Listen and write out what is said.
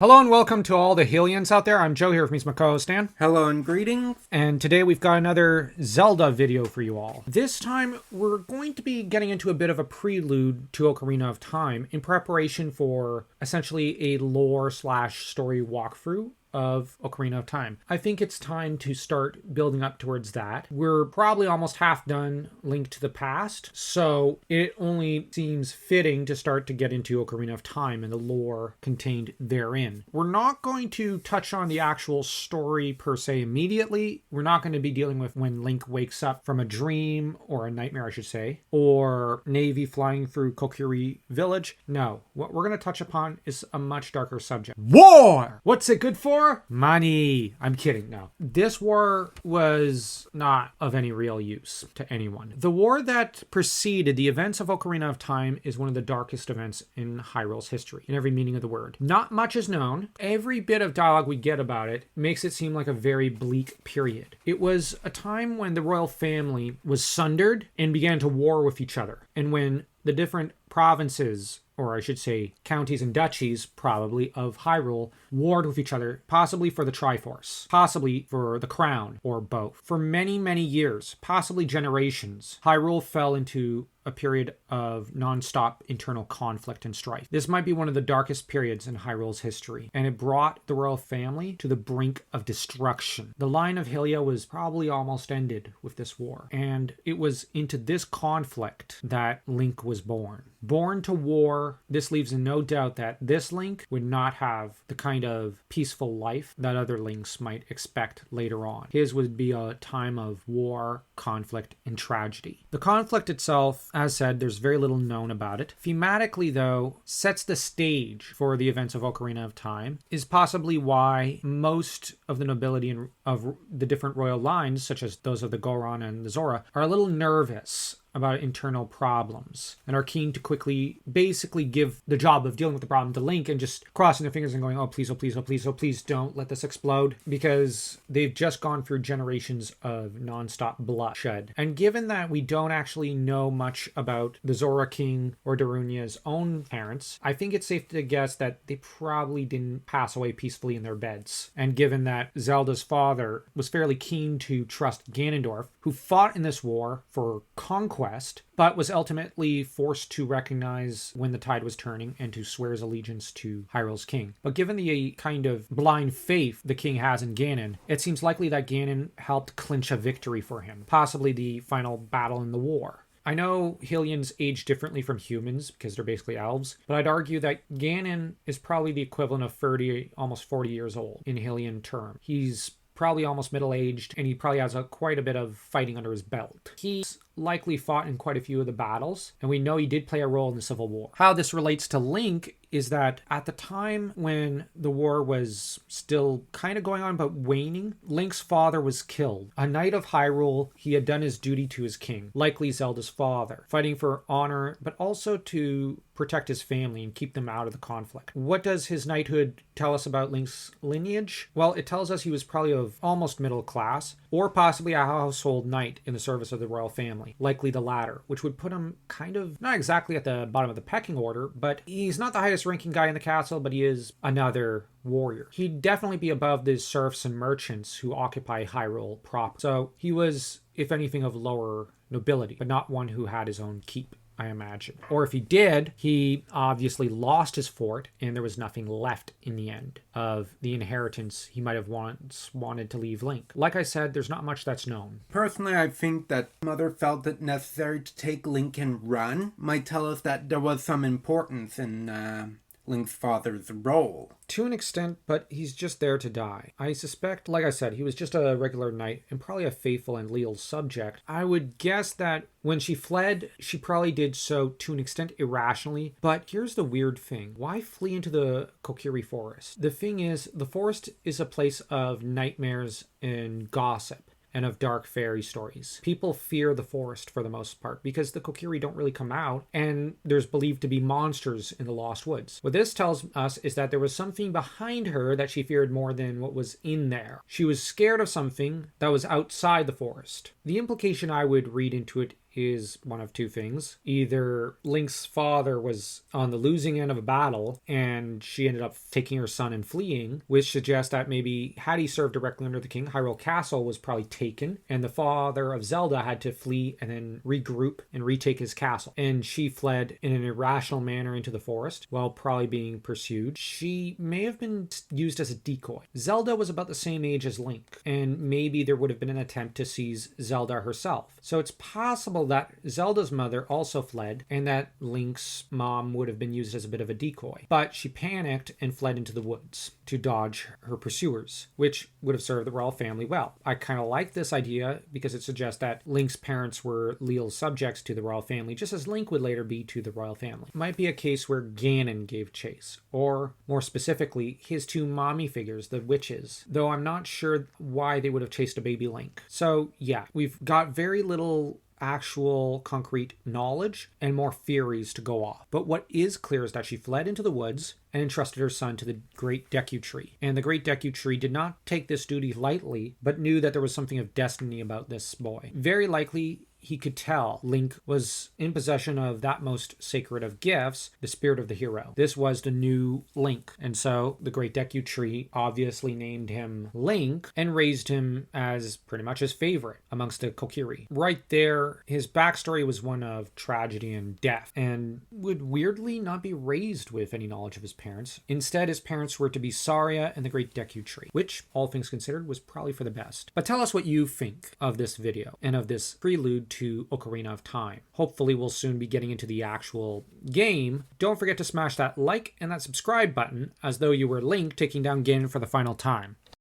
Hello and welcome to all the Hylians out there. I'm Joe here with my co-host Dan. Hello and greetings. And today we've got another Zelda video for you all. This time we're going to be getting into a bit of a prelude to Ocarina of Time in preparation for essentially a lore slash story walkthrough of Ocarina of Time. I think it's time to start building up towards that. We're probably almost half done Link to the Past, so it only seems fitting to start to get into Ocarina of Time and the lore contained therein. We're not going to touch on the actual story per se immediately. We're not going to be dealing with when Link wakes up from a dream, or a nightmare I should say, or Navy flying through Kokiri Village. No, what we're going to touch upon is a much darker subject. War! What's it good for? Money. I'm kidding. No. This war was not of any real use to anyone. The war that preceded the events of Ocarina of Time is one of the darkest events in Hyrule's history, in every meaning of the word. Not much is known. Every bit of dialogue we get about it makes it seem like a very bleak period. It was a time when the royal family was sundered and began to war with each other, and when the different provinces, or I should say counties and duchies, probably, of Hyrule, warred with each other, possibly for the Triforce, possibly for the crown, or both. For many, many years, possibly generations, Hyrule fell into a period of non-stop internal conflict and strife. This might be one of the darkest periods in Hyrule's history, and it brought the royal family to the brink of destruction. The line of Hylia was probably almost ended with this war, and it was into this conflict that Link was born. Born to war, this leaves in no doubt that this Link would not have the kind of peaceful life that other Links might expect later on. His would be a time of war, conflict, and tragedy. The conflict itself, as said, there's very little known about it. Thematically, though, sets the stage for the events of Ocarina of Time, is possibly why most of the nobility of the different royal lines, such as those of the Goron and the Zora, are a little nervous about internal problems and are keen to quickly basically give the job of dealing with the problem to Link and just crossing their fingers and going, oh please, oh please, oh please, oh please don't let this explode, because they've just gone through generations of nonstop bloodshed. And given that we don't actually know much about the Zora King or Darunia's own parents, I think it's safe to guess that they probably didn't pass away peacefully in their beds. And given that Zelda's father was fairly keen to trust Ganondorf, who fought in this war for conquest, but was ultimately forced to recognize when the tide was turning and to swear his allegiance to Hyrule's king. But given the kind of blind faith the king has in Ganon, it seems likely that Ganon helped clinch a victory for him, possibly the final battle in the war. I know Hylians age differently from humans because they're basically elves, but I'd argue that Ganon is probably the equivalent of 30, almost 40 years old in Hylian term. He's probably almost middle-aged, and he probably has quite a bit of fighting under his belt. He's likely fought in quite a few of the battles, and we know he did play a role in the Civil War. How this relates to Link is that at the time when the war was still kind of going on but waning, Link's father was killed. A knight of Hyrule, he had done his duty to his king, likely Zelda's father, fighting for honor, but also to protect his family and keep them out of the conflict. What does his knighthood tell us about Link's lineage? Well, it tells us he was probably of almost middle class, or possibly a household knight in the service of the royal family, likely the latter, which would put him kind of not exactly at the bottom of the pecking order, but he's not the highest ranking guy in the castle, but he is another warrior. He'd definitely be above the serfs and merchants who occupy Hyrule proper. So he was, if anything, of lower nobility, but not one who had his own keep, I imagine. Or if he did, he obviously lost his fort and there was nothing left in the end of the inheritance he might have once wanted to leave Link. Like I said, there's not much that's known. Personally, I think that Mother felt it necessary to take Link and run might tell us that there was some importance in Link's father's role. To an extent, but he's just there to die. I suspect, like I said, he was just a regular knight and probably a faithful and leal subject. I would guess that when she fled, she probably did so to an extent irrationally. But here's the weird thing. Why flee into the Kokiri forest? The thing is, the forest is a place of nightmares and gossip and of dark fairy stories. People fear the forest for the most part because the Kokiri don't really come out, and there's believed to be monsters in the Lost Woods. What this tells us is that there was something behind her that she feared more than what was in there. She was scared of something that was outside the forest. The implication I would read into it is one of two things. Either Link's father was on the losing end of a battle and she ended up taking her son and fleeing, which suggests that maybe had he served directly under the king, Hyrule Castle was probably taken and the father of Zelda had to flee and then regroup and retake his castle. And she fled in an irrational manner into the forest while probably being pursued. She may have been used as a decoy. Zelda was about the same age as Link, and maybe there would have been an attempt to seize Zelda herself. So it's possible that Zelda's mother also fled and that Link's mom would have been used as a bit of a decoy. But she panicked and fled into the woods to dodge her pursuers, which would have served the royal family well. I kind of like this idea because it suggests that Link's parents were leal subjects to the royal family, just as Link would later be to the royal family. It might be a case where Ganon gave chase, or more specifically, his two mommy figures, the witches, though I'm not sure why they would have chased a baby Link. So yeah, we've got very little actual concrete knowledge and more theories to go off. But what is clear is that she fled into the woods and entrusted her son to the Great Deku Tree. And the Great Deku Tree did not take this duty lightly, but knew that there was something of destiny about this boy. Very likely, he could tell Link was in possession of that most sacred of gifts, the spirit of the hero. This was the new Link. And so the Great Deku Tree obviously named him Link and raised him as pretty much his favorite amongst the Kokiri. Right there, his backstory was one of tragedy and death, and would weirdly not be raised with any knowledge of his parents. Instead, his parents were to be Saria and the Great Deku Tree, which, all things considered, was probably for the best. But tell us what you think of this video and of this prelude to Ocarina of Time. Hopefully we'll soon be getting into the actual game. Don't forget to smash that like and that subscribe button as though you were Link taking down Ganon for the final time.